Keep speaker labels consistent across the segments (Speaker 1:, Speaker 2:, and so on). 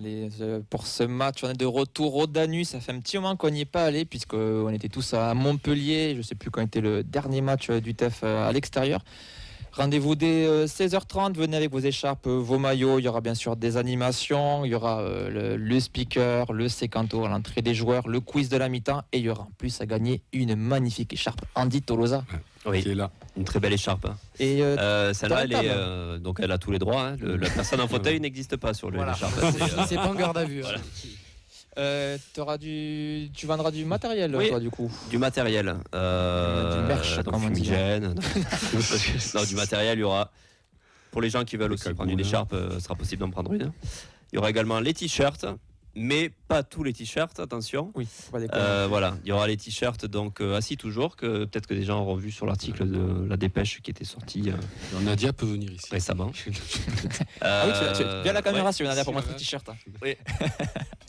Speaker 1: Allez, pour ce match, on est de retour au Danus. Ça fait un petit moment qu'on n'y est pas allé, puisqu'on était tous à Montpellier. Je ne sais plus quand était le dernier match du TEF à l'extérieur. Rendez-vous dès 16h30, venez avec vos écharpes, vos maillots, il y aura bien sûr des animations, il y aura le speaker, le sécanto à l'entrée des joueurs, le quiz de la mi-temps et il y aura en plus à gagner une magnifique écharpe Andy Tolosa.
Speaker 2: Oui, là. Une très belle écharpe.
Speaker 1: Et
Speaker 2: celle-là, donc elle a tous les droits. Hein. La personne en fauteuil n'existe pas sur l'écharpe.
Speaker 3: C'est pas en garde à vue.
Speaker 2: Voilà.
Speaker 1: Tu vendras du matériel,
Speaker 2: oui,
Speaker 1: toi, du coup.
Speaker 2: Du matériel.
Speaker 1: Du merch,
Speaker 2: donc fumigène. Non, du matériel, il y aura. Pour les gens qui veulent aussi prendre une écharpe, ce sera possible d'en prendre une. Il y aura également les t-shirts, mais pas tous les t-shirts, attention.
Speaker 1: Oui,
Speaker 2: voilà, il y aura les t-shirts, donc assis toujours, que peut-être que des gens auront vu sur l'article de la dépêche qui était sorti.
Speaker 4: Nadia peut venir ici.
Speaker 2: Récemment.
Speaker 1: Ah oui, tu viens la caméra si Nadia pour montrer le t-shirt.
Speaker 2: Oui.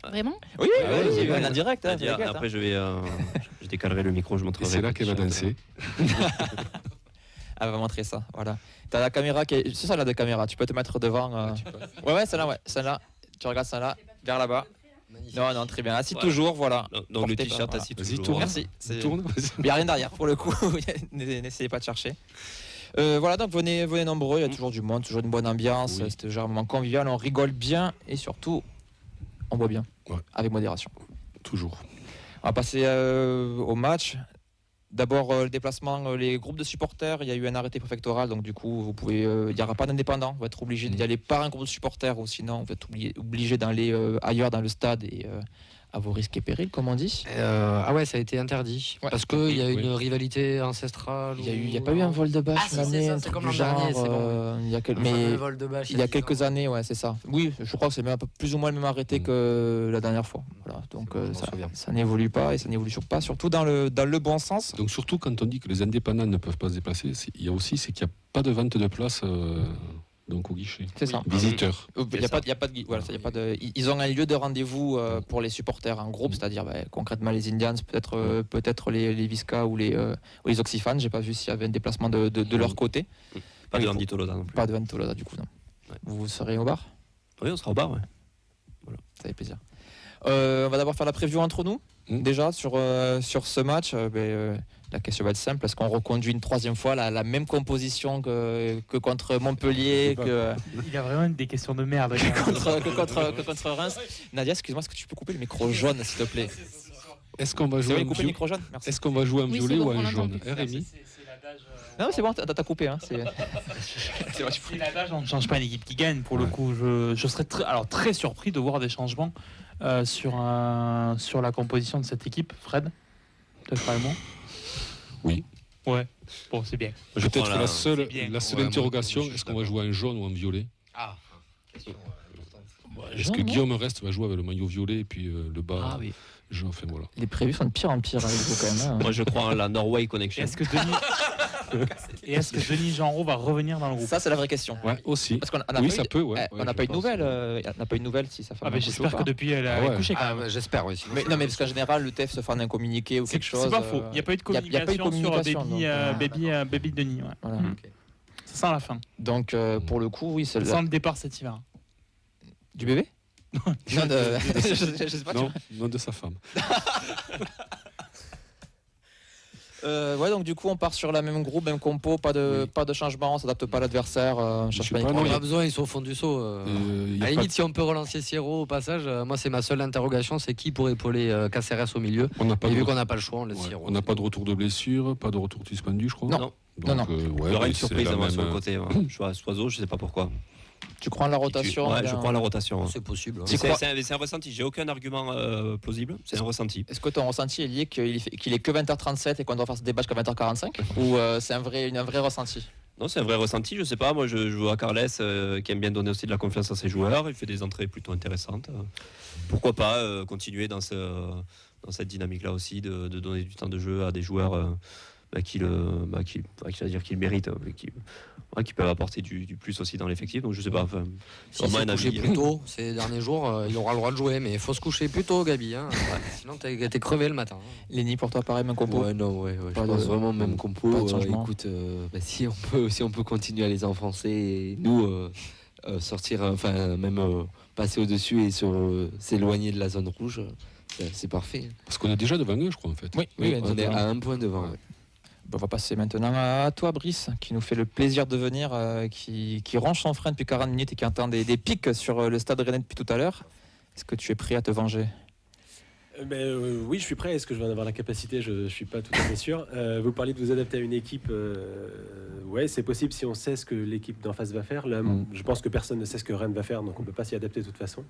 Speaker 5: Vraiment ?
Speaker 1: Oui, j'ai vu en direct.
Speaker 2: Après, je décalerai le micro, je montrerai.
Speaker 4: C'est là qu'elle va danser.
Speaker 1: Elle va montrer ça, voilà. T'as la caméra qui est... C'est ça là de caméra, tu peux te mettre devant. Ouais, celle-là. Tu regardes celle-là, vers là-bas. Magnifique. Non, très bien. Assis toujours, voilà.
Speaker 2: Donc le t-shirt assis toujours.
Speaker 1: Merci. Il n'y a rien derrière pour le coup. N'essayez pas de chercher. Voilà, donc venez nombreux. Il y a toujours du monde, toujours une bonne ambiance. Oui. C'est un moment convivial. On rigole bien et surtout, on boit bien, avec modération.
Speaker 4: Toujours.
Speaker 1: On va passer au match. D'abord, le déplacement, les groupes de supporters, il y a eu un arrêté préfectoral, donc du coup, il n'y aura pas d'indépendants. Vous va être obligé d'y aller par un groupe de supporters, ou sinon, vous êtes obligé d'aller ailleurs dans le stade et à vos risques et périls, comme on dit.
Speaker 3: Ah ouais, ça a été interdit. Ouais. Parce qu'il y a une rivalité ancestrale.
Speaker 1: Il n'y a pas eu un vol de bâche l'année,
Speaker 3: c'est comme l'an dernier, c'est bon.
Speaker 1: Il y a quelques années, ouais, c'est ça. Oui, je crois que c'est même plus ou moins le même arrêté que la dernière fois. Voilà, donc ça n'évolue pas et ça n'évolue pas, surtout dans le bon sens.
Speaker 4: Donc surtout quand on dit que les indépendants ne peuvent pas se déplacer, il y a aussi c'est qu'il n'y a pas de vente de place. Donc au guichet.
Speaker 1: C'est ça.
Speaker 4: Visiteurs.
Speaker 1: Ils ont un lieu de rendez-vous pour les supporters en groupe, c'est-à-dire concrètement les Indians, peut-être les Visca ou les Oxyfans. J'ai pas vu s'il y avait un déplacement de leur côté.
Speaker 2: Pas de Andy Tolosa non plus.
Speaker 1: Pas de Andy Tolosa du coup non. Ouais. Vous serez au bar ?
Speaker 2: Oui, on sera au bar, ouais.
Speaker 1: Voilà. Ça fait plaisir. On va d'abord faire la preview entre nous. Déjà sur ce match, la question va être simple, est-ce qu'on reconduit une troisième fois la même composition que contre Montpellier
Speaker 6: Il y a vraiment des questions de merde
Speaker 1: que contre Reims. Nadia, excuse-moi, est-ce que tu peux couper le micro jaune s'il te plaît?
Speaker 4: Est-ce qu'on va jouer un violet ou un jaune? RMI.
Speaker 1: Non, c'est bon, t'as coupé. Hein, c'est
Speaker 6: l'adage, on ne change pas l'équipe qui gagne. Pour le coup, je serais très surpris de voir des changements sur la composition de cette équipe. Fred, peut-être vraiment.
Speaker 4: Oui.
Speaker 6: Ouais, bon, c'est bien.
Speaker 4: Peut-être la seule interrogation, est-ce qu'on va jouer un jaune ou un violet?
Speaker 3: Ah,
Speaker 4: est-ce que Guillaume Reste va jouer avec le maillot violet et puis le bas?
Speaker 1: Ah oui.
Speaker 4: Enfin, voilà.
Speaker 1: Les prévus sont de pire en pire avec vous quand même. Hein.
Speaker 2: Moi je crois en la Norway Connection.
Speaker 6: Est-ce que Denis Genreau va revenir dans le groupe?
Speaker 1: Ça c'est la vraie question.
Speaker 4: Ouais, aussi.
Speaker 1: Parce qu'on
Speaker 4: ça peut. Ouais,
Speaker 1: on n'a pas eu de nouvelles. On n'a pas eu de nouvelles si sa femme.
Speaker 6: J'espère que depuis elle a couché quand même.
Speaker 3: J'espère oui.
Speaker 1: Mais non, mais parce qu'en général le TEF se fait un communiqué ou quelque chose.
Speaker 6: C'est pas faux. Il n'y a pas eu de communication sur Baby Denis. Ouais.
Speaker 1: Voilà.
Speaker 6: Okay. Ça sent la fin.
Speaker 1: Donc pour le coup, oui,
Speaker 6: ça sent le départ cet hiver.
Speaker 1: Du bébé? Non, je sais pas.
Speaker 4: Non, de sa femme.
Speaker 1: Ouais, donc du coup, on part sur la même groupe, même compo, pas de changement, on s'adapte pas à l'adversaire.
Speaker 3: On a besoin, ils sont au fond du saut. À la limite, si on peut relancer Sierro au passage, moi, c'est ma seule interrogation, c'est qui pour épauler Caceres au milieu. Vu qu'on n'a pas le choix, on laisse Sierro.
Speaker 4: On n'a pas de retour de blessure, pas de retour suspendu, je crois.
Speaker 1: Non.
Speaker 2: Donc, il y aura une surprise à moi sur le côté. Je vois Soiseau, je sais pas pourquoi.
Speaker 1: Tu crois en la rotation?
Speaker 2: Ouais, je crois en la rotation.
Speaker 3: C'est possible.
Speaker 2: C'est un ressenti. J'ai aucun argument plausible. C'est un ressenti.
Speaker 1: Est-ce que ton ressenti est lié qu'il est que 20h37 et qu'on doit faire ce débat jusqu'à 20h45 ou c'est un vrai ressenti?
Speaker 2: Non, c'est un vrai ressenti. Je sais pas. Moi, je vois Carles qui aime bien donner aussi de la confiance à ses joueurs. Il fait des entrées plutôt intéressantes. Pourquoi pas continuer dans cette dynamique-là aussi de donner du temps de jeu à des joueurs qui le méritent, qui peuvent apporter du plus aussi dans l'effectif. Donc je sais pas.
Speaker 3: Si c'est couché plus tôt ces derniers jours, il aura le droit de jouer, mais il faut se coucher plus tôt, Gabi. Hein. Sinon t'es crevé le matin.
Speaker 1: Lenny, pour toi pareil, même compo?
Speaker 7: Ouais, je pense vraiment même compo. Écoute, si on peut continuer à les enfoncer, et nous sortir, enfin même passer au-dessus et s'éloigner de la zone rouge, c'est parfait.
Speaker 4: Parce qu'on est déjà devant eux, je crois, en fait.
Speaker 1: Oui,
Speaker 7: On est à 1 point devant. Ouais.
Speaker 1: On va passer maintenant à toi, Brice, qui nous fait le plaisir de venir, qui range son frein depuis 40 minutes et qui entend des pics sur le stade rennais depuis tout à l'heure. Est-ce que tu es prêt à te venger ?
Speaker 5: Oui, je suis prêt. Est-ce que je vais en avoir la capacité ? Je ne suis pas tout à fait sûr. Vous parliez de vous adapter à une équipe. Ouais, c'est possible si on sait ce que l'équipe d'en face va faire. Là, je pense que personne ne sait ce que Rennes va faire, donc on ne peut pas s'y adapter de toute façon.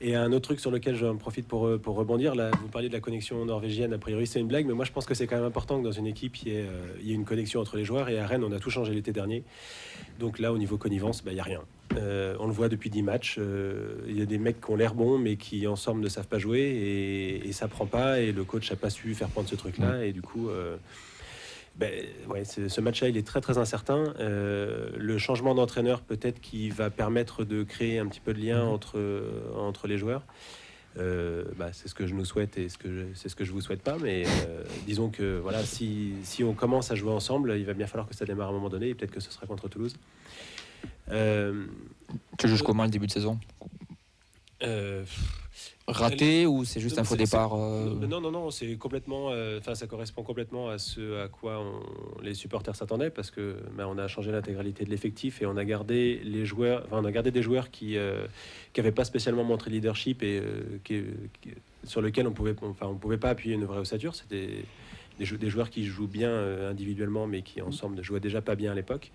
Speaker 5: Et un autre truc sur lequel j'en profite pour rebondir, là, vous parliez de la connexion norvégienne. A priori, c'est une blague, mais moi, je pense que c'est quand même important que dans une équipe, il y ait une connexion entre les joueurs. Et à Rennes, on a tout changé l'été dernier. Donc là, au niveau connivence, il n'y a rien. On le voit depuis 10 matchs. Il y a des mecs qui ont l'air bons, mais qui ensemble ne savent pas jouer et ça prend pas. Et le coach n'a pas su faire prendre ce truc-là. Et du coup, ce match-là, il est très très incertain. Le changement d'entraîneur, peut-être, qui va permettre de créer un petit peu de lien entre les joueurs. C'est ce que je nous souhaite et c'est ce que je vous souhaite pas. Mais disons que voilà, si on commence à jouer ensemble, il va bien falloir que ça démarre à un moment donné. Et peut-être que ce sera contre Toulouse.
Speaker 1: Tu juges comment le début de saison ? Raté ou c'est juste un faux départ
Speaker 5: Non, c'est complètement. Ça correspond complètement à ce à quoi les supporters s'attendaient parce que on a changé l'intégralité de l'effectif et on a gardé les joueurs. On a gardé des joueurs qui n'avaient pas spécialement montré leadership et sur lesquels on pouvait pas appuyer une vraie ossature. C'était des joueurs qui jouent bien individuellement mais qui ensemble ne jouaient déjà pas bien à l'époque.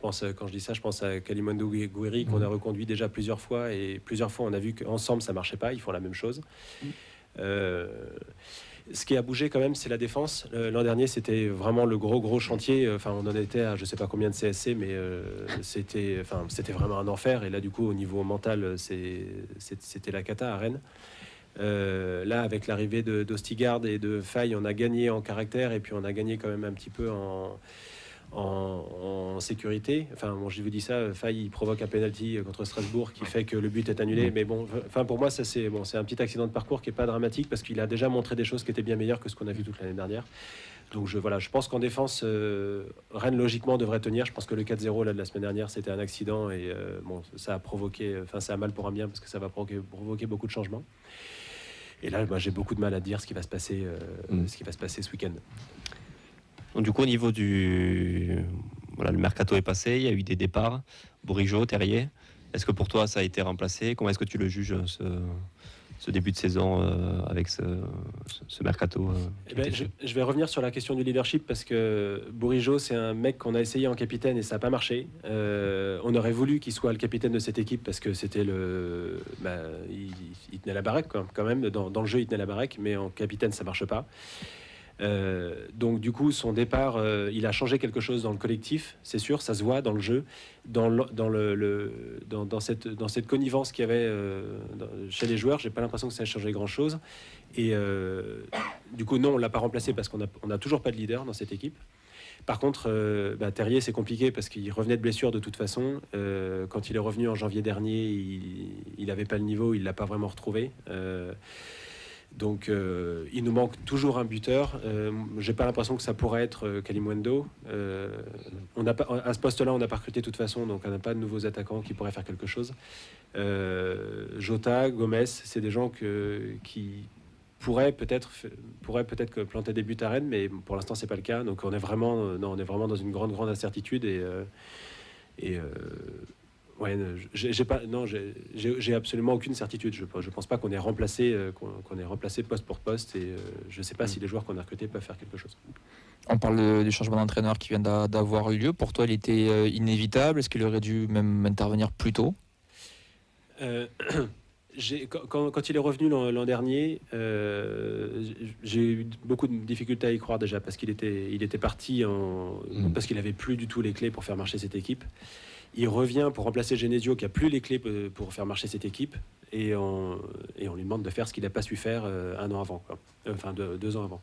Speaker 5: Quand je dis ça, je pense à Kalimundo Gouiri qu'on a reconduit déjà plusieurs fois et plusieurs fois on a vu qu'ensemble ça marchait pas, ils font la même chose. Ce qui a bougé quand même, c'est la défense. L'an dernier, c'était vraiment le gros chantier. On en était à je sais pas combien de CSC, mais c'était vraiment un enfer. Et là, du coup, au niveau mental, c'était la cata à Rennes. Là, avec l'arrivée d'Ostigard et de Faye, on a gagné en caractère et puis on a gagné quand même un petit peu en sécurité. Je vous dis ça, Faye il provoque un penalty contre Strasbourg qui fait que le but est annulé. Mais pour moi, ça c'est un petit accident de parcours qui est pas dramatique parce qu'il a déjà montré des choses qui étaient bien meilleures que ce qu'on a vu toute l'année dernière. Donc je pense qu'en défense, Rennes logiquement devrait tenir. Je pense que le 4-0 là, de la semaine dernière, c'était un accident et ça a provoqué, ça a mal pour un bien parce que ça va provoquer beaucoup de changements. Et là, j'ai beaucoup de mal à dire ce qui va se passer ce week-end.
Speaker 2: Donc, du coup, au niveau le mercato est passé, il y a eu des départs. Bourigeaud, Terrier. Est-ce que pour toi, ça a été remplacé ? Comment est-ce que tu le juges, ce début de saison avec ce mercato
Speaker 5: je vais revenir sur la question du leadership parce que Bourigeaud, c'est un mec qu'on a essayé en capitaine et ça n'a pas marché. On aurait voulu qu'il soit le capitaine de cette équipe parce que c'était il tenait la baraque quand même. Dans le jeu, il tenait la baraque, mais en capitaine, ça marche pas. Donc du coup son départ il a changé quelque chose dans le collectif, c'est sûr, ça se voit dans le jeu, dans cette connivence qu'il y avait chez les joueurs. J'ai pas l'impression que ça a changé grand chose et du coup non, on l'a pas remplacé parce qu'on a toujours pas de leader dans cette équipe. Par contre Terrier, c'est compliqué parce qu'il revenait de blessure de toute façon. Quand il est revenu en janvier dernier, il avait pas le niveau, il l'a pas vraiment retrouvé. Donc il nous manque toujours un buteur. J'ai pas l'impression que ça pourrait être Kalimundo. On n'a pas à ce poste-là, on n'a pas recruté de toute façon, donc on n'a pas de nouveaux attaquants qui pourraient faire quelque chose. Jota, Gomez, c'est des gens qui pourraient peut-être planter des buts à Rennes, mais pour l'instant c'est pas le cas. Donc on est vraiment dans une grande incertitude j'ai absolument aucune certitude. Je pense pas qu'on ait remplacé poste pour poste et je sais pas si les joueurs qu'on a recrutés peuvent faire quelque chose.
Speaker 1: On parle du changement d'entraîneur qui vient d'avoir lieu. Pour toi, il était inévitable. Est-ce qu'il aurait dû même intervenir plus tôt ?
Speaker 5: Quand il est revenu l'an dernier, j'ai eu beaucoup de difficultés à y croire déjà parce qu'il était parti parce qu'il avait plus du tout les clés pour faire marcher cette équipe. Il revient pour remplacer Genesio qui a plus les clés pour faire marcher cette équipe et on lui demande de faire ce qu'il n'a pas su faire 1 an avant, 2 ans avant.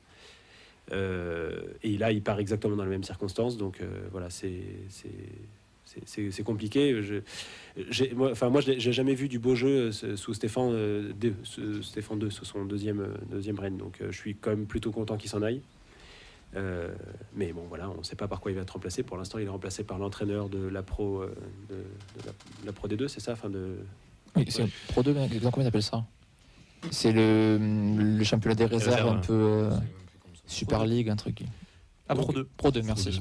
Speaker 5: Et là, il part exactement dans les mêmes circonstances, donc voilà, c'est compliqué. Moi, j'ai jamais vu du beau jeu sous Stéphane II, sous son deuxième règne, donc je suis quand même plutôt content qu'il s'en aille. Mais bon, voilà, on ne sait pas par quoi il va être remplacé. Pour l'instant, il est remplacé par l'entraîneur de la Pro, de la Pro D2, c'est ça,
Speaker 1: Oui, c'est Pro 2, mais comment ils appellent ça? C'est le championnat des réserves, un peu Super League, un truc.
Speaker 6: Pro 2.
Speaker 1: Pro 2, merci.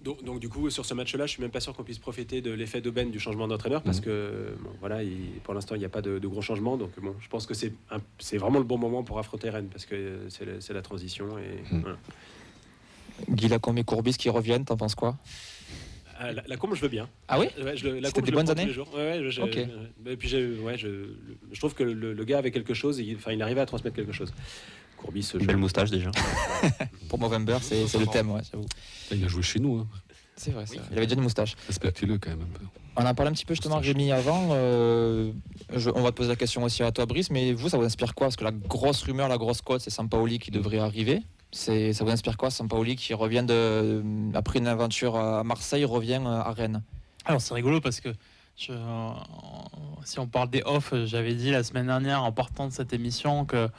Speaker 5: Donc du coup, sur ce match-là, je suis même pas sûr qu'on puisse profiter de l'effet d'aubaine du changement d'entraîneur parce que bon, voilà, pour l'instant, il n'y a pas de gros changements. Donc bon, je pense que c'est vraiment le bon moment pour affronter Rennes parce que c'est la transition. Et, voilà.
Speaker 1: Guy Lacombe et Courbis qui reviennent, t'en penses quoi?
Speaker 5: La Combe, je veux bien.
Speaker 1: Ah oui?
Speaker 5: C'était
Speaker 1: des bonnes années.
Speaker 5: Okay. Et puis je trouve que le gars avait quelque chose. Il arrivait à transmettre quelque chose. Courbis,
Speaker 2: belle moustache déjà.
Speaker 1: Pour Movember, c'est le thème, ouais, j'avoue.
Speaker 4: Il a joué chez nous. Hein.
Speaker 1: C'est vrai, il avait déjà une moustache.
Speaker 4: Respectez-le quand même un peu.
Speaker 1: On en parlait un petit peu justement, Rémi, avant. On va te poser la question aussi à toi, Brice, mais vous, ça vous inspire quoi? Parce que la grosse rumeur, la grosse cote, c'est Sampaoli qui devrait arriver. Ça vous inspire quoi, Sampaoli qui revient après une aventure à Marseille, revient à Rennes?
Speaker 6: Alors c'est rigolo parce que si on parle des off, j'avais dit la semaine dernière en partant de cette émission que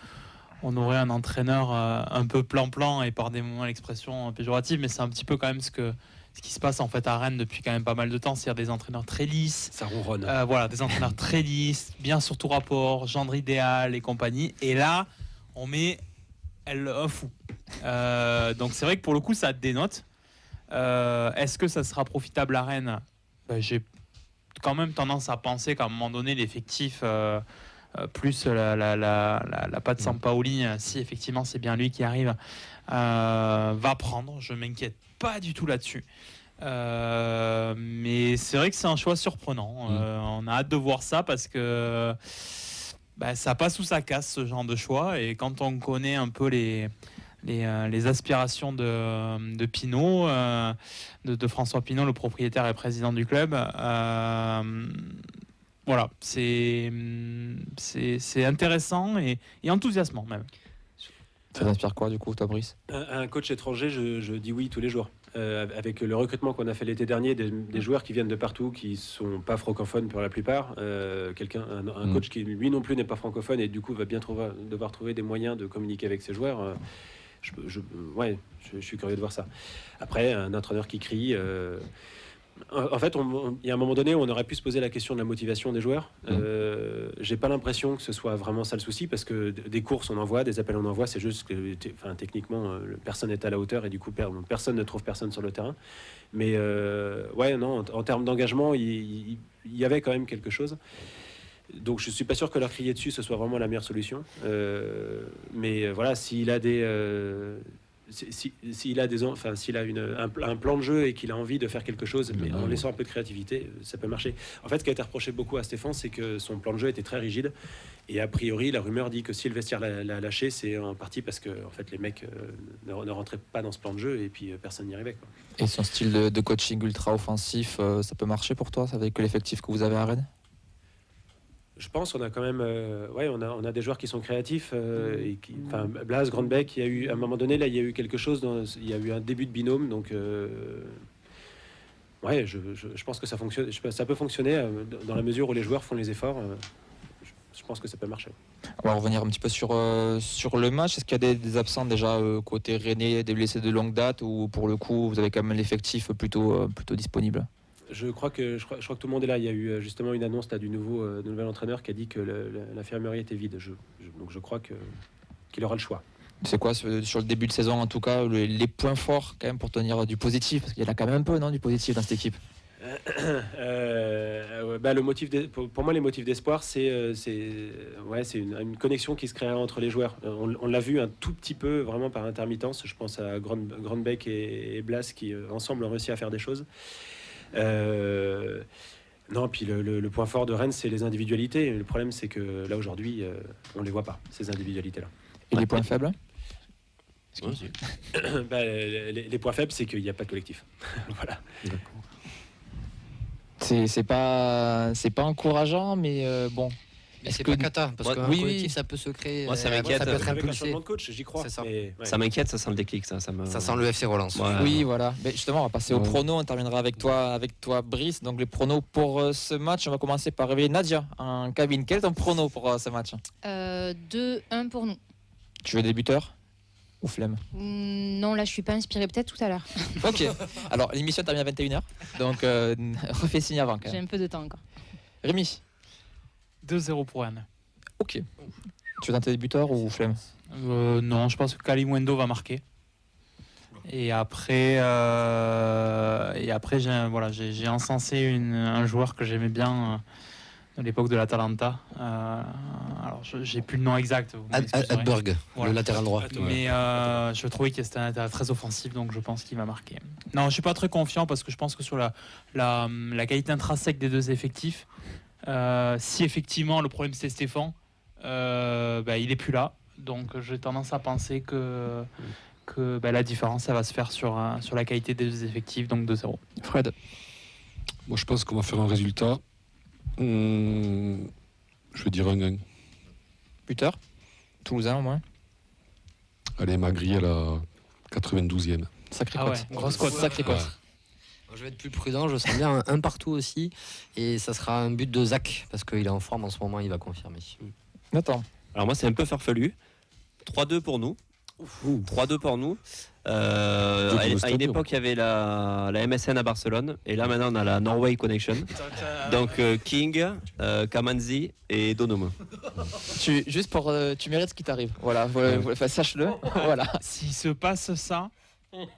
Speaker 6: on aurait un entraîneur un peu plan-plan et par des moments l'expression péjorative, mais c'est un petit peu quand même ce qui se passe en fait à Rennes depuis quand même pas mal de temps, c'est-à-dire des entraîneurs très lisses.
Speaker 5: Ça ronronne.
Speaker 6: Voilà, des entraîneurs très lisses, bien sur tout rapport, gendre idéal et compagnie. Et là, on met un fou. Donc c'est vrai que pour le coup, ça dénote. Est-ce que ça sera profitable à Rennes? J'ai quand même tendance à penser qu'à un moment donné, l'effectif... plus la patte Sampaoli, si effectivement c'est bien lui qui arrive, va prendre. Je m'inquiète pas du tout là-dessus. Mais c'est vrai que c'est un choix surprenant. On a hâte de voir ça parce que ça passe ou ça casse ce genre de choix. Et quand on connaît un peu les aspirations de Pinault, de François Pinault, le propriétaire et président du club, voilà, c'est intéressant et enthousiasmant même.
Speaker 1: Ça t'inspire quoi du coup, toi, Brice?
Speaker 5: Un coach étranger, je dis oui tous les jours. Avec le recrutement qu'on a fait l'été dernier, des joueurs qui viennent de partout, qui sont pas francophones pour la plupart, un coach qui lui non plus n'est pas francophone et du coup va bien devoir trouver des moyens de communiquer avec ses joueurs. Je suis curieux de voir ça. Après, un entraîneur qui crie... En fait, il y a un moment donné où on aurait pu se poser la question de la motivation des joueurs. J'ai pas l'impression que ce soit vraiment ça le souci, parce que des courses on envoie, des appels on envoie, c'est juste que techniquement personne n'est à la hauteur et du coup personne ne trouve personne sur le terrain. Mais non, en termes d'engagement, il y avait quand même quelque chose. Donc je suis pas sûr que leur crier dessus ce soit vraiment la meilleure solution. Mais voilà, s'il a s'il a un plan de jeu et qu'il a envie de faire quelque chose, mais en laissant un peu de créativité, ça peut marcher. En fait, ce qui a été reproché beaucoup à Stéphane, c'est que son plan de jeu était très rigide. Et a priori, la rumeur dit que si le vestiaire l'a lâché, c'est en partie parce que en fait, les mecs ne rentraient pas dans ce plan de jeu et puis personne n'y arrivait, quoi.
Speaker 1: Et son style de coaching ultra offensif, ça peut marcher pour toi avec l'effectif que vous avez à Rennes?
Speaker 5: Je pense qu'on a quand même, on a des joueurs qui sont créatifs. Blas, Grandbeck, il y a eu à un moment donné là, il y a eu quelque chose. Il y a eu un début de binôme, donc je pense que ça fonctionne. Ça peut fonctionner dans la mesure où les joueurs font les efforts. Je pense que ça peut marcher.
Speaker 1: On va revenir un petit peu sur le match. Est-ce qu'il y a des absents déjà côté Rennais, des blessés de longue date, ou pour le coup vous avez quand même l'effectif plutôt disponible?
Speaker 5: Je crois que tout le monde est là. Il y a eu justement une annonce là, du nouvel entraîneur qui a dit que l'infirmerie était vide. Donc je crois qu'il aura le choix.
Speaker 1: C'est quoi sur le début de saison en tout cas les points forts quand même pour tenir du positif, parce qu'il y en a quand même un peu, non, du positif dans cette équipe?
Speaker 5: Le motif pour moi les motifs d'espoir c'est une connexion qui se créera entre les joueurs. On l'a vu un tout petit peu vraiment par intermittence. Je pense à Grandbeck et Blas qui ensemble ont réussi à faire des choses. Non, puis le point fort de Rennes, c'est les individualités. Le problème, c'est que là, aujourd'hui, on ne les voit pas, ces individualités-là.
Speaker 1: Et les points faibles?
Speaker 5: Les points faibles, c'est qu'il n'y a pas de collectif. Voilà.
Speaker 1: C'est pas encourageant, mais bon.
Speaker 3: Mais c'est pas cata, parce qu'un collectif, ça peut se créer.
Speaker 2: Moi, ça m'inquiète.
Speaker 3: Ça peut être
Speaker 5: Avec un
Speaker 3: impulsé.
Speaker 5: changement de coach, j'y crois.
Speaker 3: C'est ça.
Speaker 2: Ça m'inquiète, ça sent le déclic. Ça sent
Speaker 3: le FC Relance.
Speaker 2: Ouais.
Speaker 1: Oui, voilà. Mais justement, on va passer au prono. On terminera avec toi, Brice. Donc, les pronos pour ce match. On va commencer par réveiller Nadia en cabine. Quel est ton prono pour ce match?
Speaker 8: 2-1 pour nous.
Speaker 1: Tu veux des buteurs? Ou flemme?
Speaker 8: Non, là, je suis pas inspirée. Peut-être tout à l'heure.
Speaker 1: Ok. Alors, l'émission termine à 21h. Donc, refais signe avant quand
Speaker 8: J'ai
Speaker 1: même.
Speaker 8: un peu de temps encore.
Speaker 1: Rémi?
Speaker 6: 2-0 pour Rennes.
Speaker 1: Ok. Tu veux tenter des buteurs ou flemme?
Speaker 6: Non, je pense que Kalimundo va marquer. Et après, j'ai encensé un joueur que j'aimais bien à l'époque de l'Atalanta. Alors, j'ai plus le nom exact. vous m'excuserez.
Speaker 3: Adberg,
Speaker 6: Voilà.
Speaker 3: le latéral droit.
Speaker 6: Mais je trouvais que c'était un intérêt très offensif, donc je pense qu'il va marquer. Non, je suis pas très confiant parce que je pense que sur la qualité intrinsèque des deux effectifs, si effectivement le problème c'est Stéphane, il est plus là. Donc j'ai tendance à penser que la différence ça va se faire sur la qualité des deux effectifs, donc 2-0.
Speaker 1: Fred?
Speaker 4: Moi, je pense qu'on va faire un résultat. Je vais dire 1-1.
Speaker 1: Buteur? Toulousain au moins?
Speaker 4: Allez, Magri à la 92e.
Speaker 1: Sacré
Speaker 6: Ah
Speaker 1: cote.
Speaker 6: ouais, grosse cote.
Speaker 1: Sacré cote.
Speaker 3: Ouais. Je vais être plus prudent, je sens bien un partout aussi. Et ça sera un but de Zach, parce qu'il est en forme en ce moment, il va confirmer.
Speaker 1: Attends.
Speaker 2: Alors moi, c'est un peu farfelu. 3-2 pour nous. 3-2 pour nous. À une époque, il y avait la MSN à Barcelone. Et là, maintenant, on a la Norway Connection. Donc, King, Kamanzi et Donum.
Speaker 1: Juste pour... tu mérites ce qui t'arrive. Voilà, sache-le. Voilà.
Speaker 6: S'il se passe ça,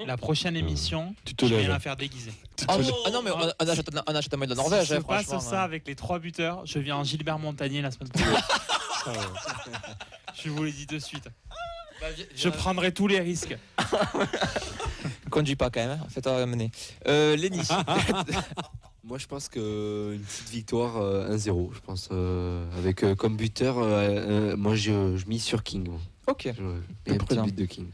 Speaker 6: la prochaine émission,
Speaker 4: Tu te
Speaker 6: je vais
Speaker 4: lèves.
Speaker 6: la faire déguiser.
Speaker 1: Ah non, mais on achète un maillot de Norvège.
Speaker 6: Si se
Speaker 1: hein,
Speaker 6: passe
Speaker 1: franchement,
Speaker 6: ça avec les 3 buteurs, je viens en Gilbert Montagnier la semaine prochaine. Je vous l'ai dit de suite. Je prendrai tous les risques.
Speaker 1: Conduis pas quand même, hein. Fais-toi mener. Lenny.
Speaker 7: Moi, je pense qu'une petite victoire 1-0. Je pense avec comme buteur, moi je mise sur King. Moi.
Speaker 1: Ok.
Speaker 7: Et un petit
Speaker 1: prudent.
Speaker 7: but de King.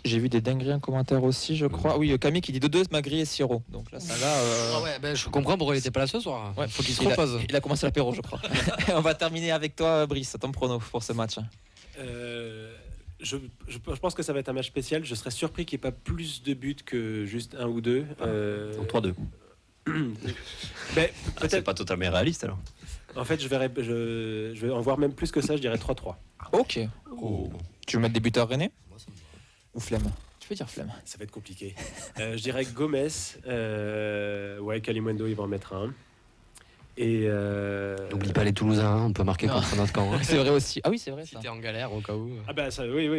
Speaker 1: J'ai vu des dingueries en commentaire aussi, je crois. Oui, Camille qui dit 2-2, Magri et Siro. Donc là, ça va.
Speaker 3: Ah ouais, je comprends pourquoi il était pas là ce soir.
Speaker 1: Ouais,
Speaker 3: Faut qu'il se
Speaker 1: il a-
Speaker 3: repose.
Speaker 1: Il a commencé l'apéro, je crois. On va terminer avec toi, Brice, ton prono pour ce match.
Speaker 5: Je pense que ça va être un match spécial. Je serais surpris qu'il n'y ait pas plus de buts que juste 1 ou 2.
Speaker 2: Donc 3-2.
Speaker 5: Mais
Speaker 2: C'est
Speaker 5: peut-être.
Speaker 2: pas totalement réaliste alors.
Speaker 5: En fait, je vais en voir même plus que ça. Je dirais 3-3.
Speaker 1: Ok. Tu veux mettre des buteurs rennais? Ou flemme? Tu peux dire flemme.
Speaker 5: Ça va être compliqué. Je dirais Gomez. Kalimundo, il va en mettre un. Et
Speaker 3: N'oublie pas les Toulousains, on peut marquer
Speaker 1: Non.
Speaker 3: contre notre camp. hein.
Speaker 1: C'est vrai aussi. Ah oui, c'est vrai
Speaker 3: Si
Speaker 1: ça.
Speaker 3: t'es en galère au cas où.
Speaker 5: Ah bah ça, oui,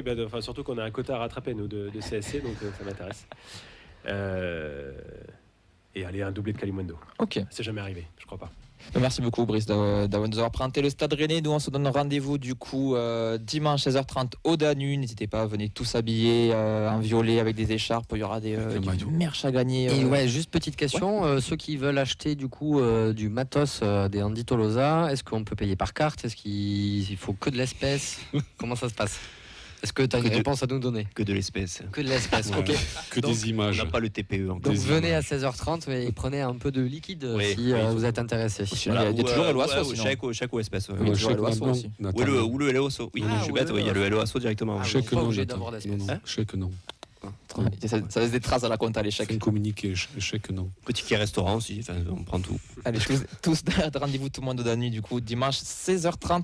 Speaker 5: surtout qu'on a un quota à rattraper nous de CSC, donc ça m'intéresse. Et allez, un doublé de Kalimundo.
Speaker 1: Ok.
Speaker 5: C'est jamais arrivé, je crois pas.
Speaker 1: Merci beaucoup, Brice, de nous avoir présenté le Stade Rennais. Nous, on se donne rendez-vous du coup dimanche 16h30 au Danube. N'hésitez pas, venez tous habillés en violet avec des écharpes. Il y aura du merch à gagner.
Speaker 3: Et ouais, juste petite question, ceux qui veulent acheter du coup du matos des Andy Tolosa, est-ce qu'on peut payer par carte? Est-ce qu'il faut que de l'espèce? Comment ça se passe? Est-ce que tu as une
Speaker 2: Que de-
Speaker 3: réponse à nous donner?
Speaker 2: Que de l'espèce.
Speaker 3: Que de l'espèce,
Speaker 4: Ouais.
Speaker 3: ok.
Speaker 4: Que
Speaker 3: Donc,
Speaker 4: des
Speaker 2: On
Speaker 4: images.
Speaker 2: n'a pas le TPE encore.
Speaker 3: Donc
Speaker 4: Des
Speaker 3: venez
Speaker 4: images.
Speaker 3: à 16h30 et prenez un peu de liquide
Speaker 2: Oui,
Speaker 3: si
Speaker 2: oui,
Speaker 3: vous êtes intéressé.
Speaker 1: Sinon, il y a toujours l'Oasso,
Speaker 2: Ou
Speaker 1: sinon.
Speaker 2: chèque ou espèce. ouais.
Speaker 1: Oui,
Speaker 4: Non,
Speaker 1: toujours
Speaker 4: chèque,
Speaker 1: le Asso
Speaker 4: non,
Speaker 1: aussi.
Speaker 4: Nathan,
Speaker 2: Ou le LOASO. Oui,
Speaker 3: Ah,
Speaker 2: je suis
Speaker 3: ou
Speaker 2: bête,
Speaker 3: le
Speaker 2: oui, il y a le LOASO directement.
Speaker 3: Ah,
Speaker 4: Chèque,
Speaker 3: pas
Speaker 4: non,
Speaker 3: obligé
Speaker 4: Nathan.
Speaker 3: d'avoir d'espèce.
Speaker 4: Non, non, chèque, non.
Speaker 1: Ça laisse des traces à la compta, les chèques.
Speaker 4: Fais un communiqué, chèque, non.
Speaker 2: Petit qui restaurant aussi, enfin, on prend tout.
Speaker 1: Allez, tous rendez-vous tout le monde au Danube, du coup, dimanche 16h30.